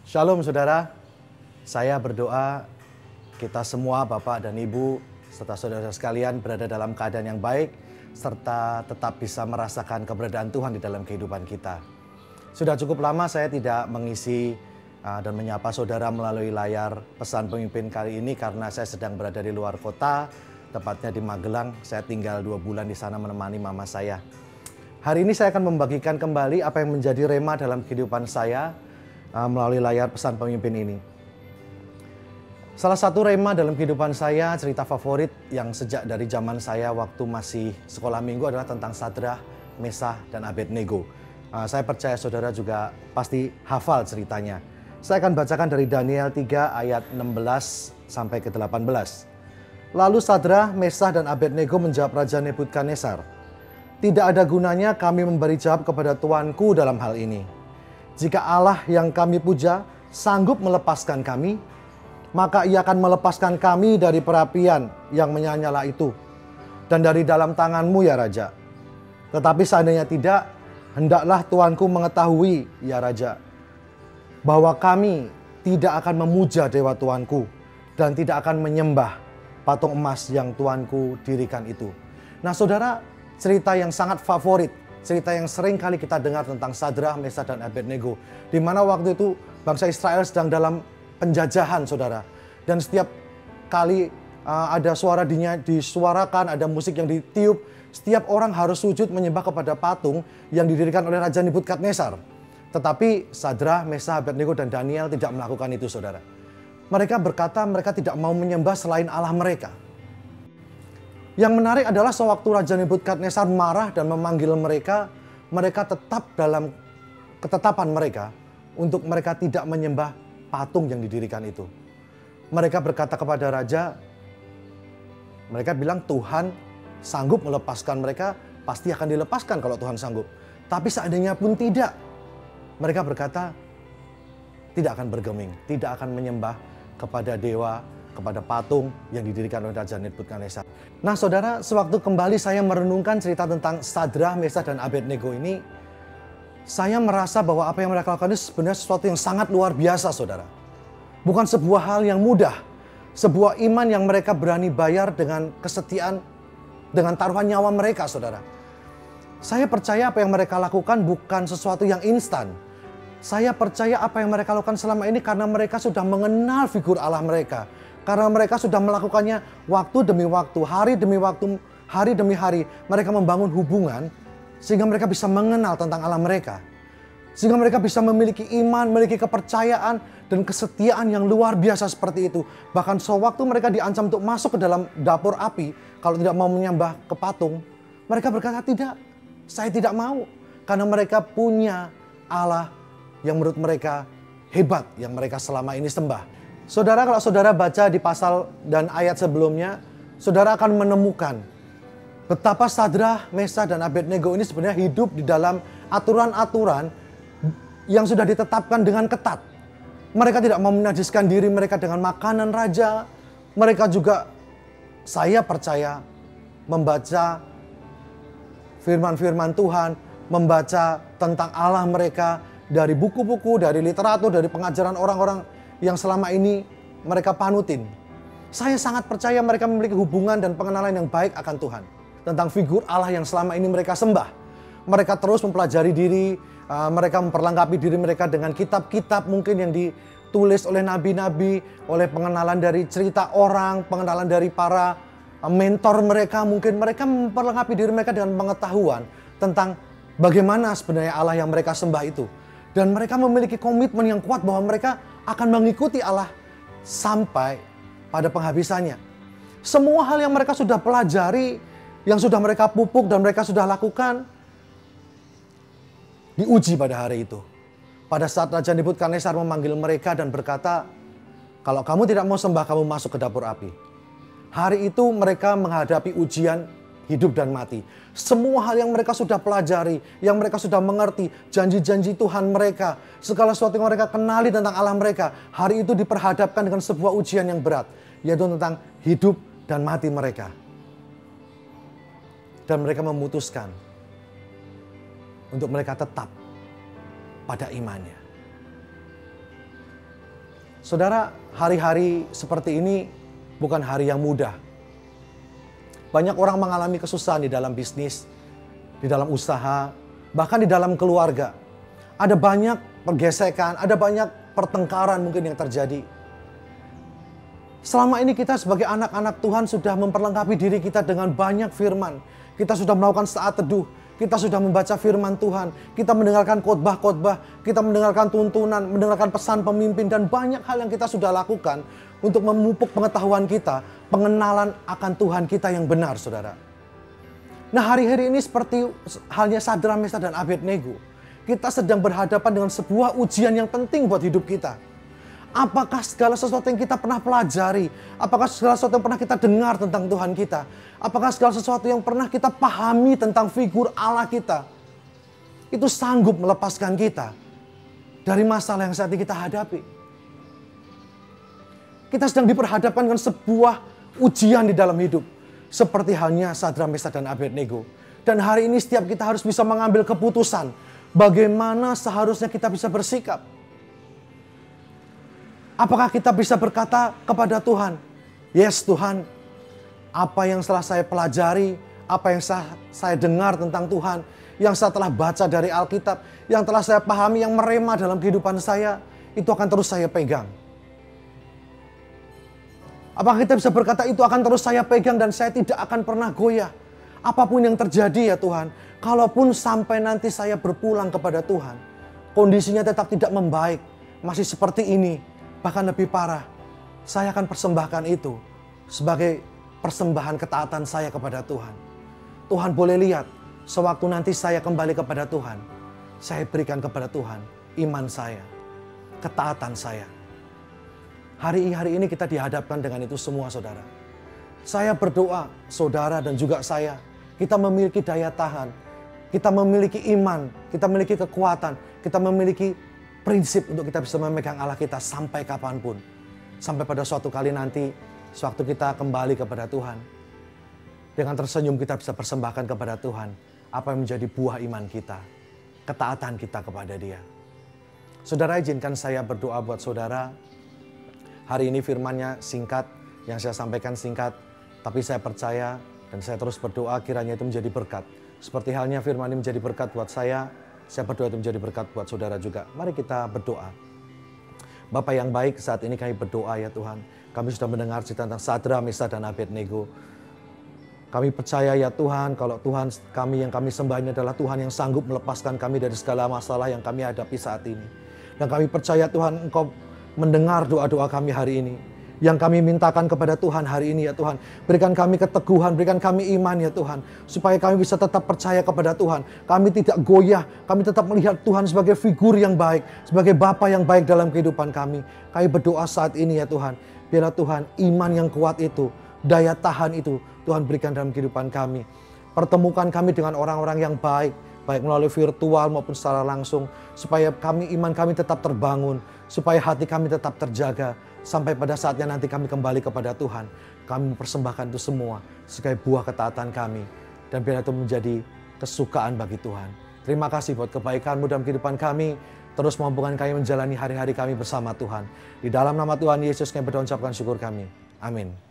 Shalom saudara, saya berdoa kita semua Bapak dan Ibu serta saudara sekalian berada dalam keadaan yang baik serta tetap bisa merasakan keberadaan Tuhan di dalam kehidupan kita. Sudah cukup lama saya tidak mengisi dan menyapa saudara melalui layar pesan pemimpin kali ini karena saya sedang berada di luar kota, tepatnya di Magelang. Saya tinggal 2 bulan di sana menemani mama saya. Hari ini saya akan membagikan kembali apa yang menjadi rema dalam kehidupan saya melalui layar pesan pemimpin ini. Salah satu rema dalam kehidupan saya, cerita favorit yang sejak dari zaman saya waktu masih sekolah minggu adalah tentang Sadrah, Mesah, dan Abednego. Saya percaya saudara juga pasti hafal ceritanya. Saya akan bacakan dari Daniel 3 ayat 16 sampai ke 18. Lalu Sadrah, Mesah, dan Abednego menjawab Raja Nebukadnezar, "Tidak ada gunanya kami memberi jawab kepada Tuanku dalam hal ini. Jika Allah yang kami puja sanggup melepaskan kami, maka ia akan melepaskan kami dari perapian yang menyala itu dan dari dalam tanganmu ya Raja. Tetapi seandainya tidak, hendaklah Tuanku mengetahui ya Raja, bahwa kami tidak akan memuja dewa Tuanku dan tidak akan menyembah patung emas yang Tuanku dirikan itu." Nah saudara, cerita yang sangat favorit, cerita yang sering kali kita dengar tentang Sadrah, Mesah, dan Abednego. Di mana waktu itu bangsa Israel sedang dalam penjajahan saudara. Dan setiap kali ada suara disuarakan, ada musik yang ditiup, setiap orang harus sujud menyembah kepada patung yang didirikan oleh Raja Nebukadnezar. Tetapi Sadrah, Mesah, Abednego, dan Daniel tidak melakukan itu saudara. Mereka berkata mereka tidak mau menyembah selain Allah mereka. Yang menarik adalah sewaktu Raja Nebukadnezar marah dan memanggil mereka, mereka tetap dalam ketetapan mereka untuk mereka tidak menyembah patung yang didirikan itu. Mereka berkata kepada Raja, mereka bilang Tuhan sanggup melepaskan mereka, pasti akan dilepaskan kalau Tuhan sanggup. Tapi seandainya pun tidak, mereka berkata tidak akan bergeming, tidak akan menyembah kepada dewa, kepada patung yang didirikan oleh Raja Nebukadnezar. Nah saudara, sewaktu kembali saya merenungkan cerita tentang Sadrah, Mesah, dan Abednego ini, saya merasa bahwa apa yang mereka lakukan ini sebenarnya sesuatu yang sangat luar biasa saudara. Bukan sebuah hal yang mudah, sebuah iman yang mereka berani bayar dengan kesetiaan, dengan taruhan nyawa mereka saudara. Saya percaya apa yang mereka lakukan bukan sesuatu yang instan. Saya percaya apa yang mereka lakukan selama ini karena mereka sudah mengenal figur Allah mereka. Karena mereka sudah melakukannya waktu demi waktu, hari demi waktu, hari demi hari. Mereka membangun hubungan sehingga mereka bisa mengenal tentang Allah mereka. Sehingga mereka bisa memiliki iman, memiliki kepercayaan dan kesetiaan yang luar biasa seperti itu. Bahkan sewaktu mereka diancam untuk masuk ke dalam dapur api, kalau tidak mau menyembah ke patung, mereka berkata tidak, saya tidak mau. Karena mereka punya Allah yang menurut mereka hebat, yang mereka selama ini sembah. Saudara, kalau saudara baca di pasal dan ayat sebelumnya, saudara akan menemukan betapa Sadrah, Mesah, dan Abednego ini sebenarnya hidup di dalam aturan-aturan yang sudah ditetapkan dengan ketat. Mereka tidak mau menajiskan diri mereka dengan makanan raja. Mereka juga, saya percaya, membaca firman-firman Tuhan, membaca tentang Allah mereka dari buku-buku, dari literatur, dari pengajaran orang-orang yang selama ini mereka panutin. Saya sangat percaya mereka memiliki hubungan dan pengenalan yang baik akan Tuhan. Tentang figur Allah yang selama ini mereka sembah. Mereka terus mempelajari diri, mereka memperlengkapi diri mereka dengan kitab-kitab mungkin yang ditulis oleh nabi-nabi, oleh pengenalan dari cerita orang, pengenalan dari para mentor mereka. Mungkin mereka memperlengkapi diri mereka dengan pengetahuan tentang bagaimana sebenarnya Allah yang mereka sembah itu. Dan mereka memiliki komitmen yang kuat bahwa mereka akan mengikuti Allah sampai pada penghabisannya. Semua hal yang mereka sudah pelajari, yang sudah mereka pupuk dan mereka sudah lakukan, diuji pada hari itu. Pada saat Raja Nebukadnezar memanggil mereka dan berkata, kalau kamu tidak mau sembah, kamu masuk ke dapur api. Hari itu mereka menghadapi ujian hidup dan mati. Semua hal yang mereka sudah pelajari, yang mereka sudah mengerti, janji-janji Tuhan mereka, segala sesuatu yang mereka kenali tentang Allah mereka, hari itu diperhadapkan dengan sebuah ujian yang berat, yaitu tentang hidup dan mati mereka. Dan mereka memutuskan untuk mereka tetap pada imannya. Saudara, hari-hari seperti ini bukan hari yang mudah. Banyak orang mengalami kesusahan di dalam bisnis, di dalam usaha, bahkan di dalam keluarga. Ada banyak pergesekan, ada banyak pertengkaran mungkin yang terjadi. Selama ini kita sebagai anak-anak Tuhan sudah memperlengkapi diri kita dengan banyak firman. Kita sudah melakukan saat teduh, kita sudah membaca firman Tuhan, kita mendengarkan khotbah-khotbah, kita mendengarkan tuntunan, mendengarkan pesan pemimpin, dan banyak hal yang kita sudah lakukan untuk memupuk pengetahuan kita, pengenalan akan Tuhan kita yang benar, saudara. Nah, hari-hari ini seperti halnya Sadrak, Meshak, dan Abednego. Kita sedang berhadapan dengan sebuah ujian yang penting buat hidup kita. Apakah segala sesuatu yang kita pernah pelajari, apakah segala sesuatu yang pernah kita dengar tentang Tuhan kita, apakah segala sesuatu yang pernah kita pahami tentang figur Allah kita, itu sanggup melepaskan kita dari masalah yang saat ini kita hadapi? Kita sedang diperhadapkan dengan sebuah ujian di dalam hidup, seperti halnya Sadrak, Meshak, dan Abednego. Dan hari ini setiap kita harus bisa mengambil keputusan bagaimana seharusnya kita bisa bersikap. Apakah kita bisa berkata kepada Tuhan, "Yes Tuhan, apa yang setelah saya pelajari, apa yang saya dengar tentang Tuhan, yang saya telah baca dari Alkitab, yang telah saya pahami, yang merema dalam kehidupan saya, itu akan terus saya pegang." Apakah kita bisa berkata itu akan terus saya pegang dan saya tidak akan pernah goyah? Apapun yang terjadi ya Tuhan, kalaupun sampai nanti saya berpulang kepada Tuhan, kondisinya tetap tidak membaik, masih seperti ini, bahkan lebih parah, saya akan persembahkan itu sebagai persembahan ketaatan saya kepada Tuhan. Tuhan boleh lihat, sewaktu nanti saya kembali kepada Tuhan, saya berikan kepada Tuhan iman saya, ketaatan saya. Hari ini kita dihadapkan dengan itu semua, saudara. Saya berdoa, saudara dan juga saya, kita memiliki daya tahan, kita memiliki iman, kita memiliki kekuatan, kita memiliki prinsip untuk kita bisa memegang Allah kita sampai kapanpun. Sampai pada suatu kali nanti, sewaktu kita kembali kepada Tuhan, dengan tersenyum kita bisa persembahkan kepada Tuhan apa yang menjadi buah iman kita, ketaatan kita kepada Dia. Saudara, izinkan saya berdoa buat saudara. Hari ini firman-Nya singkat, yang saya sampaikan singkat, tapi saya percaya dan saya terus berdoa kiranya itu menjadi berkat. Seperti halnya firman ini menjadi berkat buat saya berdoa itu menjadi berkat buat saudara juga. Mari kita berdoa. Bapa yang baik, saat ini kami berdoa ya Tuhan. Kami sudah mendengar cerita tentang Sadrak, Meshak, dan Abednego. Kami percaya ya Tuhan, kalau Tuhan kami yang kami sembah ini adalah Tuhan yang sanggup melepaskan kami dari segala masalah yang kami hadapi saat ini. Dan kami percaya Tuhan, Engkau mendengar doa-doa kami hari ini. Yang kami mintakan kepada Tuhan hari ini ya Tuhan. Berikan kami keteguhan, berikan kami iman ya Tuhan. Supaya kami bisa tetap percaya kepada Tuhan. Kami tidak goyah, kami tetap melihat Tuhan sebagai figur yang baik. Sebagai Bapa yang baik dalam kehidupan kami. Kami berdoa saat ini ya Tuhan. Biarlah Tuhan iman yang kuat itu, daya tahan itu Tuhan berikan dalam kehidupan kami. Pertemukan kami dengan orang-orang yang baik. Baik melalui virtual maupun secara langsung. Supaya iman kami tetap terbangun. Supaya hati kami tetap terjaga. Sampai pada saatnya nanti kami kembali kepada Tuhan. Kami mempersembahkan itu semua sebagai buah ketaatan kami. Dan biar itu menjadi kesukaan bagi Tuhan. Terima kasih buat kebaikan-Mu dalam kehidupan kami. Terus mampukan kami menjalani hari-hari kami bersama Tuhan. Di dalam nama Tuhan Yesus kami berdoa, ucapkan syukur kami. Amin.